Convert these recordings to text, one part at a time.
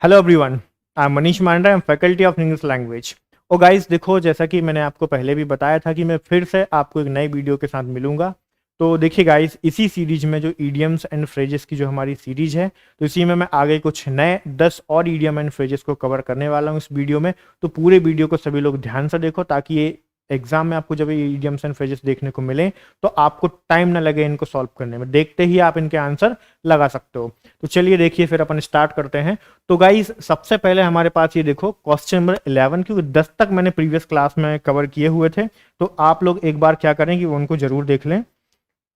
Hello everyone, I am Manish Manda, I am faculty of English language. Oh guys, देखो जैसा कि मैंने आपको पहले भी बताया था कि मैं फिर से आपको एक नई वीडियो के साथ मिलूंगा। तो देखिए गाइस, इसी सीरीज में जो ईडियम्स एंड फ्रेजेस की जो हमारी सीरीज है, तो इसी में मैं आगे कुछ नए 10 और ईडियम एंड फ्रेजेस को कवर करने वाला हूँ इस वीडियो में। तो पूरे वीडियो को सभी लोग ध्यान से देखो ताकि ये एग्जाम में आपको जब ये ईडियम्स एंड फ्रेजेस देखने को मिले तो आपको टाइम ना लगे इनको सॉल्व करने में, देखते ही आप इनके आंसर लगा सकते हो। तो चलिए देखिए फिर अपन स्टार्ट करते हैं। तो गाइस, सबसे पहले हमारे पास ये देखो क्वेश्चन नंबर 11, क्योंकि 10 तक मैंने प्रीवियस क्लास में कवर किए हुए थे, तो आप लोग एक बार क्या करें कि उनको जरूर देख लें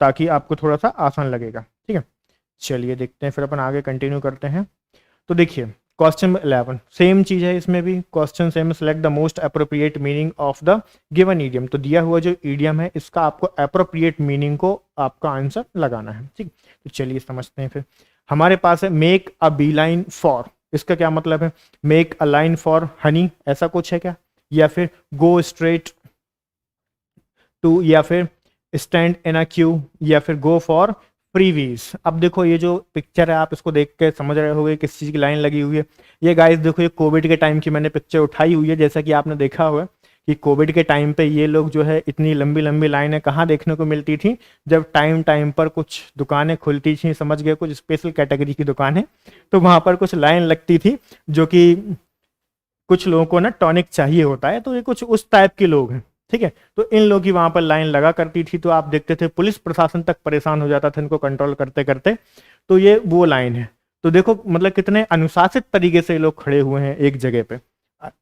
ताकि आपको थोड़ा सा आसान लगेगा। ठीक है, चलिए देखते हैं, फिर अपन आगे कंटिन्यू करते हैं। तो देखिए क्वेश्चन नंबर 11 सेम चीज है, इसमें भी question same, select the most appropriate meaning of the given idiom. तो दिया हुआ जो ईडियम है इसका आपको अप्रोप्रिएट मीनिंग को आपका आंसर लगाना है। ठीक, तो चलिए समझते हैं। फिर हमारे पास है make a beeline for, इसका क्या मतलब है? Make a line for honey, ऐसा कुछ है क्या? या फिर गो स्ट्रेट टू, या फिर स्टैंड इन अ क्यू, या फिर गो फॉर प्रीवीज। अब देखो ये जो पिक्चर है आप इसको देख के समझ रहे होगे किस चीज़ की लाइन लगी हुई है। ये गाइस देखो, ये कोविड के टाइम की मैंने पिक्चर उठाई हुई है। जैसा कि आपने देखा हुआ है कि कोविड के टाइम पे ये लोग जो है इतनी लंबी लंबी लाइनें कहाँ देखने को मिलती थी, जब टाइम टाइम पर कुछ दुकानें खुलती थी, समझ गए, कुछ स्पेशल कैटेगरी की दुकानें, तो वहाँ पर कुछ लाइन लगती थी जो कि कुछ लोगों को ना टॉनिक चाहिए होता है, तो ये कुछ उस टाइप के लोग हैं। ठीक है, तो इन लोगों की वहां पर लाइन लगा करती थी, तो आप देखते थे पुलिस प्रशासन तक परेशान हो जाता था इनको कंट्रोल करते करते। तो ये वो लाइन है। तो देखो मतलब कितने अनुशासित तरीके से ये लोग खड़े हुए हैं एक जगह पे।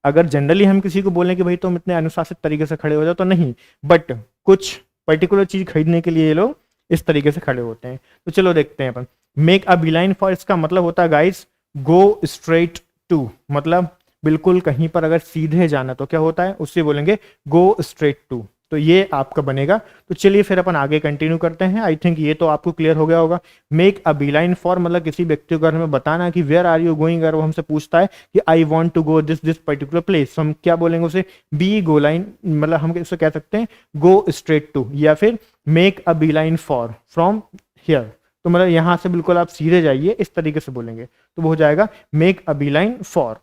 अगर जनरली हम किसी को बोलें कि भाई तुम इतने अनुशासित तरीके से खड़े हो जाओ तो नहीं, बट कुछ पर्टिकुलर चीज खरीदने के लिए ये लोग इस तरीके से खड़े होते हैं। तो चलो देखते हैं अपन। मेक अ बीलाइन फॉर, इसका मतलब होता है गाइस गो स्ट्रेट टू, मतलब बिल्कुल कहीं पर अगर सीधे जाना तो क्या होता है, उससे बोलेंगे गो स्ट्रेट टू। तो ये आपका बनेगा। तो चलिए फिर अपन आगे कंटिन्यू करते हैं। आई थिंक ये तो आपको क्लियर हो गया होगा। मेक अ बीलाइन फॉर मतलब किसी व्यक्ति को हमें बताना कि वेयर आर यू गोइंग, अगर वो हमसे पूछता है कि I want to go this this particular place, तो हम क्या बोलेंगे उसे? बी गो लाइन, मतलब हम इसे कह सकते हैं गो स्ट्रेट टू, या फिर make a Beeline for from here. तो मतलब यहां से बिल्कुल आप सीधे जाइए, इस तरीके से बोलेंगे, तो वो हो जाएगा मेक अ बीलाइन फॉर।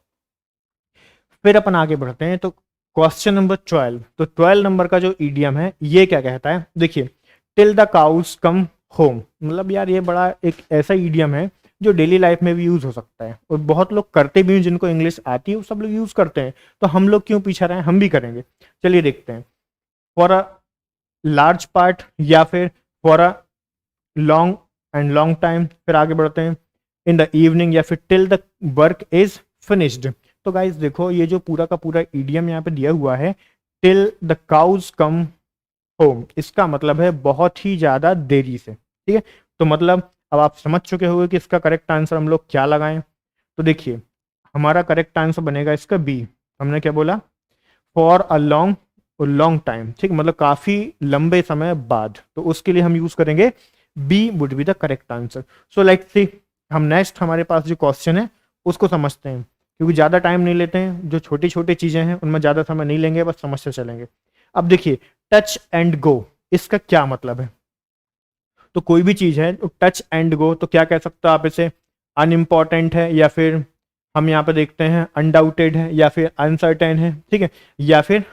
फिर अपन आगे बढ़ते हैं। तो क्वेश्चन नंबर 12, तो 12 नंबर का जो ईडियम है ये क्या कहता है? देखिए, till the cows come home, मतलब यार ये बड़ा एक ऐसा ईडियम है जो डेली लाइफ में भी यूज हो सकता है और बहुत लोग करते भी हैं, जिनको इंग्लिश आती है वो सब लोग यूज करते हैं। तो हम लोग क्यों पीछे रहे, हम भी करेंगे। चलिए देखते हैं। फॉर अ लार्ज पार्ट, या फिर for a long and long time. फिर आगे बढ़ते हैं। इन द इवनिंग, या फिर till the work is finished. तो गाइस देखो, ये जो पूरा का पूरा ईडियम यहाँ पे दिया हुआ है, till the cows come home, इसका मतलब है बहुत ही ज्यादा देरी से। ठीक है, तो मतलब अब आप समझ चुके होंगे कि इसका करेक्ट आंसर हम लोग क्या लगाएं। तो देखिए, हमारा करेक्ट आंसर बनेगा इसका बी। हमने क्या बोला? For a long, long time. ठीक, मतलब काफी लंबे समय बाद, तो उसके लिए हम यूज करेंगे B would be the correct answer. So let's see, हम नेक्स्ट हमारे पास जो क्वेश्चन है उसको समझते हैं, क्योंकि ज़्यादा टाइम नहीं लेते हैं, जो छोटी छोटी चीज़ें हैं उनमें ज़्यादा समय नहीं लेंगे, बस समझते चलेंगे। अब देखिए, टच एंड गो, इसका क्या मतलब है? तो कोई भी चीज़ है तो टच एंड गो, तो क्या कह सकते हो आप इसे? अनइम्पॉर्टेंट है, या फिर हम यहाँ पे देखते हैं अनडाउटेड है, या फिर अनसर्टेन है, ठीक है, या फिर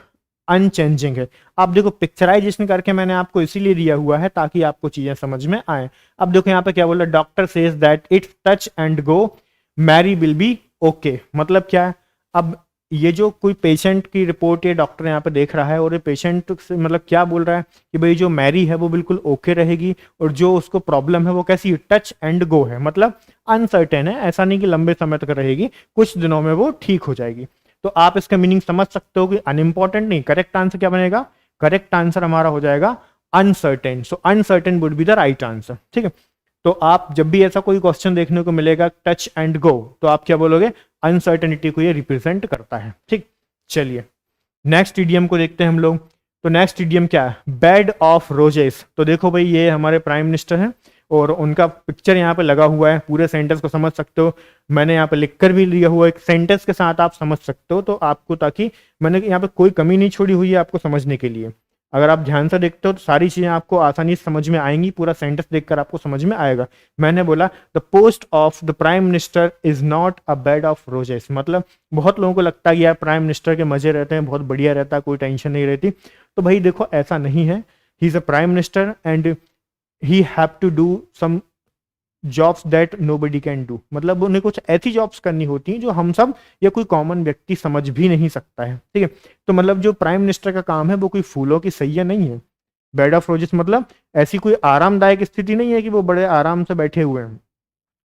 अनचेंजिंग है। आप देखो, पिक्चराइजेशन करके मैंने आपको इसीलिए दिया हुआ है ताकि आपको चीजें समझ में आए। अब देखो यहाँ पे क्या बोला, doctor says that it's touch and go, Mary will be okay. मतलब क्या है? अब ये जो कोई पेशेंट की रिपोर्ट ये डॉक्टर यहाँ पे देख रहा है, और ये पेशेंट से मतलब क्या बोल रहा है कि भाई जो मैरी है वो बिल्कुल ओके रहेगी, और जो उसको प्रॉब्लम है वो कैसी? टच एंड गो है, मतलब अनसर्टेन है, ऐसा नहीं कि लंबे समय तक रहेगी, कुछ दिनों में वो ठीक हो जाएगी। तो आप इसका मीनिंग समझ सकते हो कि अनइम्पॉर्टेंट नहीं, करेक्ट आंसर क्या बनेगा? करेक्ट आंसर हमारा हो जाएगा uncertain. So uncertain would be the right answer. ठीक है, तो आप जब भी ऐसा कोई क्वेश्चन देखने को मिलेगा टच एंड गो, तो आप क्या बोलोगे? अनसर्टेनिटी को ये रिप्रेजेंट करता है। ठीक, चलिए नेक्स्ट इडियम को देखते हैं हम लोग। तो नेक्स्ट इडियम क्या है? Bed of roses. तो देखो भाई, ये हमारे प्राइम मिनिस्टर हैं और उनका पिक्चर यहाँ पे लगा हुआ है, पूरे सेंटेंस को समझ सकते हो। मैंने यहाँ पे लिखकर भी लिया हुआ है, एक सेंटेंस के साथ आप समझ सकते हो, तो आपको, ताकि मैंने यहाँ पे कोई कमी नहीं छोड़ी हुई है आपको समझने के लिए। अगर आप ध्यान से देखते हो तो सारी चीजें आपको आसानी से समझ में आएंगी, पूरा सेंटेंस देखकर आपको समझ में आएगा। मैंने बोला the post of the prime minister is not a bed of roses, मतलब बहुत लोगों को लगता है कि यार प्राइम मिनिस्टर के मजे रहते हैं, बहुत बढ़िया रहता है, कोई टेंशन नहीं रहती। तो भाई देखो ऐसा नहीं है। He is a prime minister and he have to do some jobs that nobody can do, मतलब उन्हें कुछ ऐसी जॉब्स करनी होती हैं जो हम सब या कोई कॉमन व्यक्ति समझ भी नहीं सकता है, ठीक है। तो मतलब जो प्राइम मिनिस्टर का काम है वो कोई फूलों की सैया नहीं है। बेड ऑफ रोजेस मतलब ऐसी कोई आरामदायक स्थिति नहीं है कि वो बड़े आराम से बैठे हुए हैं,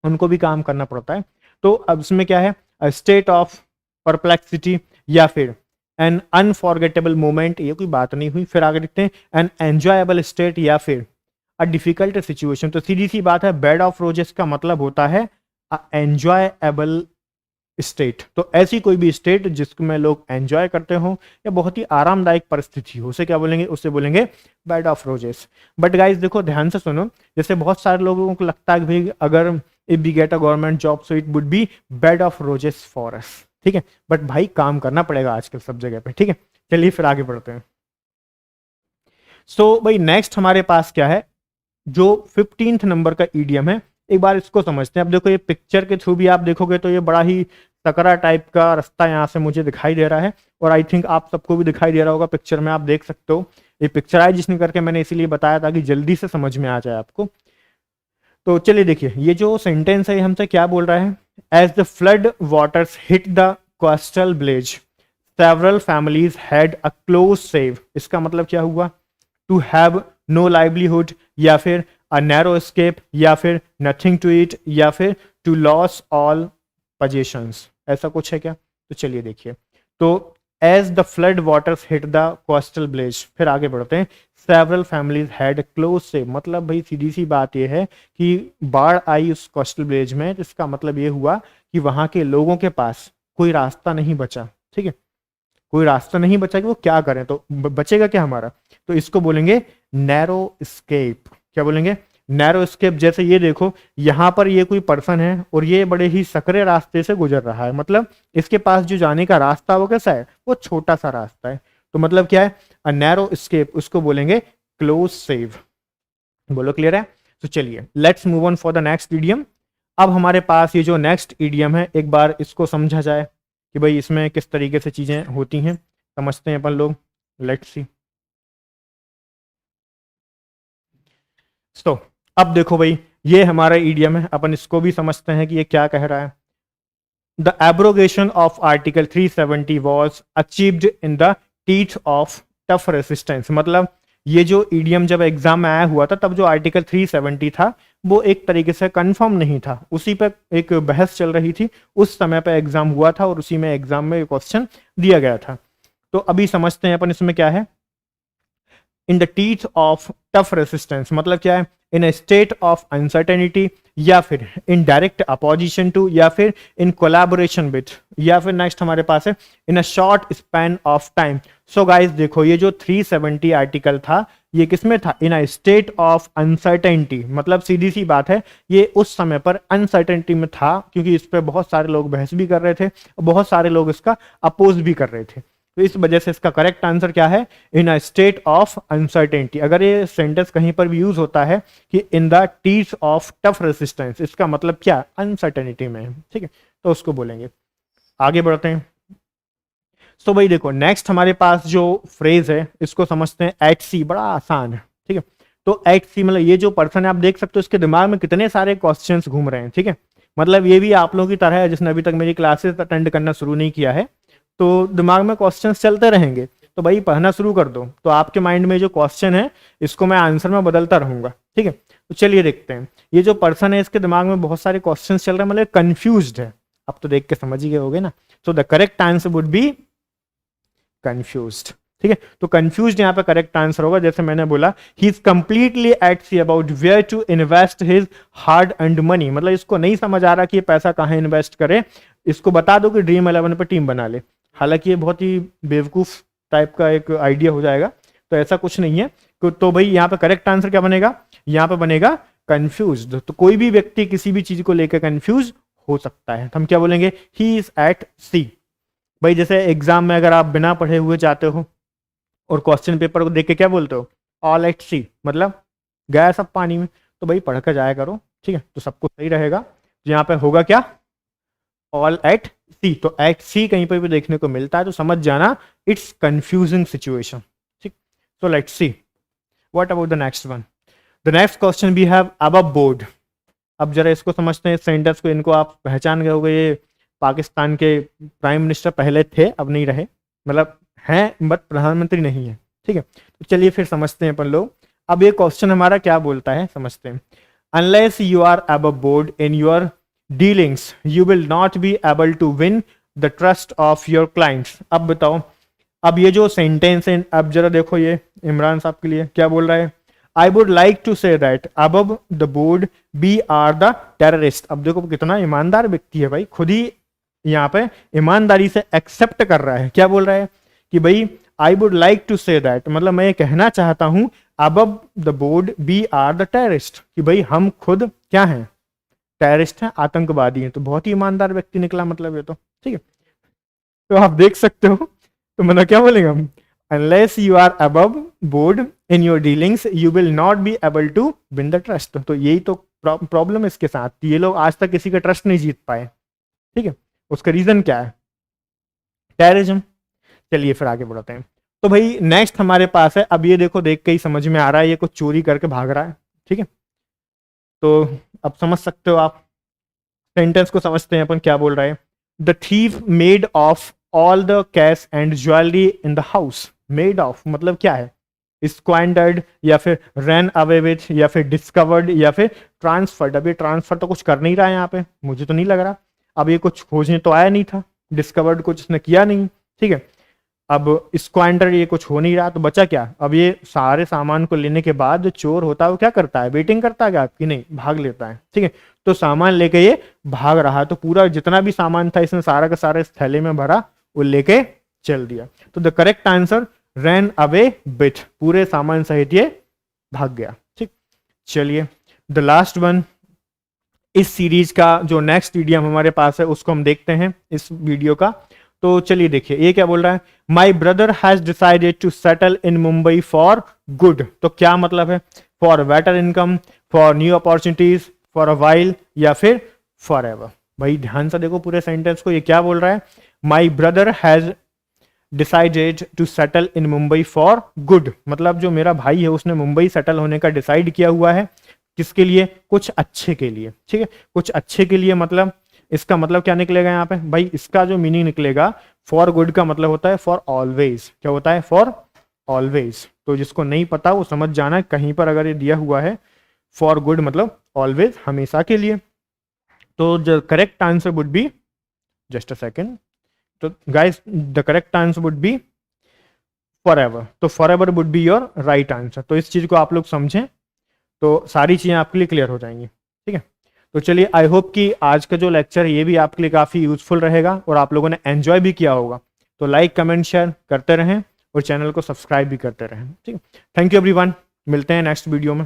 उनको भी काम करना पड़ता है। तो अब इसमें क्या है, स्टेट ऑफ परप्लेक्सिटी या फिर एन अनफॉरगेटेबल मोमेंट, ये कोई बात नहीं हुई। फिर आगे देखते हैं एन एंजॉयबल स्टेट या फिर अ डिफिकल्ट सिचुएशन। तो सीधी सी बात है, बेड ऑफ रोजेस का मतलब होता है एंजॉयबल स्टेट। तो ऐसी कोई भी स्टेट जिसमें लोग एंजॉय करते हो या बहुत ही आरामदायक परिस्थिति हो, उसे क्या बोलेंगे, उससे बोलेंगे bed of roses. But guys देखो ध्यान से सुनो, जैसे बहुत सारे लोगों को लगता है कि भाई अगर if we get a government job so it would be bed of roses for us, ठीक है। बट भाई काम करना पड़ेगा आजकल सब जगह पे, ठीक है। चलिए फिर आगे बढ़ते हैं। सो भाई नेक्स्ट हमारे पास क्या है, जो 15th नंबर का ईडियम है, एक बार इसको समझते हैं। अब देखो ये पिक्चर के थ्रू भी आप देखोगे तो ये बड़ा ही सकरा टाइप का रास्ता यहाँ से मुझे दिखाई दे रहा है, और आई थिंक आप सबको भी दिखाई दे रहा होगा, पिक्चर में आप देख सकते हो। ये पिक्चराइजेशन करके मैंने इसीलिए बताया ताकि जल्दी से समझ में आ जाए आपको। तो चलिए देखिए, ये जो सेंटेंस है हमसे क्या बोल रहा है, as the flood waters hit the coastal village several families had a close shave. इसका मतलब क्या हुआ, टू हैव नो लाइवलीहुड या फिर अ नैरो एस्केप या फिर नथिंग टू ईट या फिर टू लॉस ऑल पोजेशंस, ऐसा कुछ है क्या। तो चलिए देखिए, तो as the flood waters hit the coastal village, फिर आगे बढ़ते हैं, सेवरल फैमिलीज हैड क्लोज से, मतलब भाई सीधी सी बात यह है कि बाढ़ आई उस कोस्टल विलेज में, इसका मतलब ये हुआ कि वहां के लोगों के पास कोई रास्ता नहीं बचा, ठीक है। कोई रास्ता नहीं बचा कि वो क्या करें, तो बचेगा क्या हमारा, तो इसको बोलेंगे नैरो स्केप। क्या बोलेंगे, नैरो स्केप। जैसे ये देखो, यहां पर ये कोई पर्सन है और ये बड़े ही सकरे रास्ते से गुजर रहा है, मतलब इसके पास जो जाने का रास्ता वो कैसा है, वो छोटा सा रास्ता है। तो मतलब क्या है, अ नैरो स्केप, उसको बोलेंगे क्लोज सेव। बोलो क्लियर है। तो चलिए let's move on for the next idiom. अब हमारे पास ये जो नेक्स्ट ईडियम है, एक बार इसको समझा जाए कि भाई इसमें किस तरीके से चीजें होती हैं, समझते हैं अपन लोग। Let's see. सो अब देखो भाई, ये हमारा ईडियम है, अपन इसको भी समझते हैं कि ये क्या कह रहा है। The abrogation of article 370 was achieved in the teeth of tough resistance, मतलब ये जो ईडियम जब एग्जाम में आया हुआ था तब जो आर्टिकल 370 था वो एक तरीके से कंफर्म नहीं था, उसी पर एक बहस चल रही थी, उस समय पे एग्जाम हुआ था और उसी में एग्जाम में क्वेश्चन दिया गया था। तो अभी समझते हैं अपन इसमें क्या है। In the teeth of tough resistance मतलब क्या है, in a state of uncertainty या फिर इन डायरेक्ट अपोजिशन टू या फिर इन कोलैबोरेशन विथ या फिर नेक्स्ट हमारे पास है in a short span of time. So guys देखो, ये जो 370 आर्टिकल था ये किसमें था, in a state of uncertainty, मतलब सीधी सी बात है ये उस समय पर अनसर्टेनिटी में था, क्योंकि इस पर बहुत सारे लोग बहस भी कर रहे थे और बहुत सारे लोग इसका अपोज भी कर रहे थे। तो इस वजह से इसका करेक्ट आंसर क्या है, in a state of uncertainty. अगर ये सेंटेंस कहीं पर भी यूज होता है कि in the teeth of tough resistance, इसका मतलब क्या, अनसर्टेनिटी में, ठीक है, तो उसको बोलेंगे। आगे बढ़ते हैं। तो भाई देखो नेक्स्ट हमारे पास जो फ्रेज है इसको समझते हैं, एट सी, बड़ा आसान है, ठीक है। तो एट सी मतलब ये जो पर्सन है आप देख सकते हो इसके दिमाग में कितने सारे क्वेश्चंस घूम रहे हैं, ठीक है। मतलब ये भी आप लोगों की तरह है जिसने अभी तक मेरी क्लासेस अटेंड करना शुरू नहीं किया है, तो दिमाग में क्वेश्चंस चलते रहेंगे। तो भाई पढ़ना शुरू कर दो तो आपके माइंड में जो क्वेश्चन है इसको मैं आंसर में बदलता रहूंगा, ठीक है। तो चलिए देखते हैं, ये जो पर्सन है इसके दिमाग में बहुत सारे क्वेश्चंस चल रहे हैं, मतलब कंफ्यूज्ड है। अब तो देख के समझ ही गए होगे ना। So the correct answer would B confused, ठीक है। तो कंफ्यूज्ड यहाँ पे करेक्ट आंसर होगा। जैसे मैंने बोला, he is completely at sea about where to invest his hard earned money, मतलब इसको नहीं समझ आ रहा कि ये पैसा कहाँ इन्वेस्ट करे। इसको बता दो कि ड्रीम 11 पे टीम बना ले, हालांकि ये बहुत ही बेवकूफ टाइप का एक आइडिया हो जाएगा, तो ऐसा कुछ नहीं है। तो भाई यहाँ पे करेक्ट आंसर क्या बनेगा, यहाँ पे बनेगा कंफ्यूज्ड। तो कोई भी व्यक्ति किसी भी चीज को लेकर कंफ्यूज हो सकता है, तो हम क्या बोलेंगे, ही इज एट सी। भाई जैसे एग्जाम में अगर आप बिना पढ़े हुए जाते हो और क्वेश्चन पेपर को देख के क्या बोलते हो, ऑल एट सी, मतलब गया सब पानी में। तो भाई पढ़ कर जाया करो, ठीक है, तो सब कुछ सही रहेगा। तो यहाँ पे होगा क्या, ऑल एट सी। तो एट सी कहीं पर भी देखने को मिलता है तो समझ जाना इट्स कंफ्यूजिंग सिचुएशन, ठीक। So let's see what about the next one. The next question we have above board. अब जरा इसको समझते हैं, सेंटेंस को, इनको आप पहचान गए होंगे, ये पाकिस्तान के प्राइम मिनिस्टर पहले थे, अब नहीं रहे, मतलब हैं बट प्रधानमंत्री नहीं है, ठीक है। तो चलिए फिर समझते हैं अपन लोग। अब ये क्वेश्चन हमारा क्या बोलता है समझते हैं। Unless you are above board in your dealings you will not be able to win the trust of your clients. अब बताओ, अब ये जो सेंटेंस है, अब जरा देखो, ये इमरान साहब के लिए क्या बोल रहा है, I would like to say that above the board be are the terrorist. अब देखो कितना ईमानदार व्यक्ति है भाई, खुद ही यहाँ पे ईमानदारी से एक्सेप्ट कर रहा है, क्या बोल रहा है कि भाई I would like to say that, मतलब मैं ये कहना चाहता हूं above the board be are the terrorist, कि भाई हम खुद क्या हैं, टेररिस्ट हैं, आतंकवादी हैं। तो बहुत ही ईमानदार व्यक्ति निकला मतलब ये तो, ठीक है। तो आप देख सकते हो, तो मतलब क्या बोलेंगे हम, unless you are above board in your dealings you will not be able to win the trust. तो यही तो प्रॉब्लम है इसके साथ, ये लोग आज तक किसी का ट्रस्ट नहीं जीत पाए, ठीक है। उसका रीजन क्या है, टेररिज्म। चलिए फिर आगे बढ़ते हैं। तो भाई नेक्स्ट हमारे पास है, अब ये देखो, देख के ही समझ में आ रहा है ये कुछ चोरी करके भाग रहा है, ठीक है। तो अब समझ सकते हो आप, सेंटेंस को समझते हैं अपन क्या बोल रहा है। The thief made of all the cash and jewellery in the house. Made of मतलब क्या है, स्क्वांडर्ड या फिर रन अवे विथ या फिर डिस्कवर्ड या फिर ट्रांसफर्ड। अब ये ट्रांसफर तो कुछ कर नहीं रहा है यहाँ पे, मुझे तो नहीं लग रहा। अब ये कुछ खोजने तो आया नहीं था, डिस्कवर्ड कुछ इसने किया नहीं, ठीक है। अब स्क्वांडर ये कुछ हो नहीं रहा, तो बचा क्या, अब ये सारे सामान को लेने के बाद जो चोर होता है वो क्या करता है, वेटिंग करता है क्या आपकी, नहीं, भाग लेता है, ठीक है। तो सामान लेके ये भाग रहा है, तो पूरा जितना भी सामान था इसने सारा का सारा इस थैले में भरा, वो लेके चल दिया। तो the correct answer ran away with, पूरे सामान सहित ये भाग गया, ठीक। चलिए द लास्ट वन, इस सीरीज का जो नेक्स्ट वीडियो हमारे पास है उसको हम देखते हैं इस वीडियो का। तो चलिए देखिए ये क्या बोल रहा है, my brother has decided to settle in Mumbai for good. तो क्या मतलब है, for better income, for new opportunities, for a while या फिर फॉर एवर। भाई ध्यान से देखो पूरे सेंटेंस को, ये क्या बोल रहा है, my brother has decided to settle in Mumbai for good, मतलब जो मेरा भाई है उसने मुंबई सेटल होने का डिसाइड किया हुआ है, किसके लिए, कुछ अच्छे के लिए, ठीक है। कुछ अच्छे के लिए मतलब इसका मतलब क्या निकलेगा यहाँ पे भाई, इसका जो मीनिंग निकलेगा फॉर गुड का मतलब होता है फॉर ऑलवेज। क्या होता है, फॉर ऑलवेज। तो जिसको नहीं पता वो समझ जाना, कहीं पर अगर ये दिया हुआ है फॉर गुड मतलब ऑलवेज, हमेशा के लिए। तो the correct answer would be, just a second, तो guys the correct answer would be forever. तो forever would be your right answer. तो इस चीज को आप लोग समझें तो सारी चीजें आपके लिए क्लियर हो जाएंगी, ठीक है। तो चलिए आई होप कि आज का जो लेक्चर है ये भी आपके लिए काफ़ी यूजफुल रहेगा और आप लोगों ने एंजॉय भी किया होगा। तो लाइक कमेंट शेयर करते रहें और चैनल को सब्सक्राइब भी करते रहें, ठीक है। थैंक यू एवरीवन, मिलते हैं नेक्स्ट वीडियो में।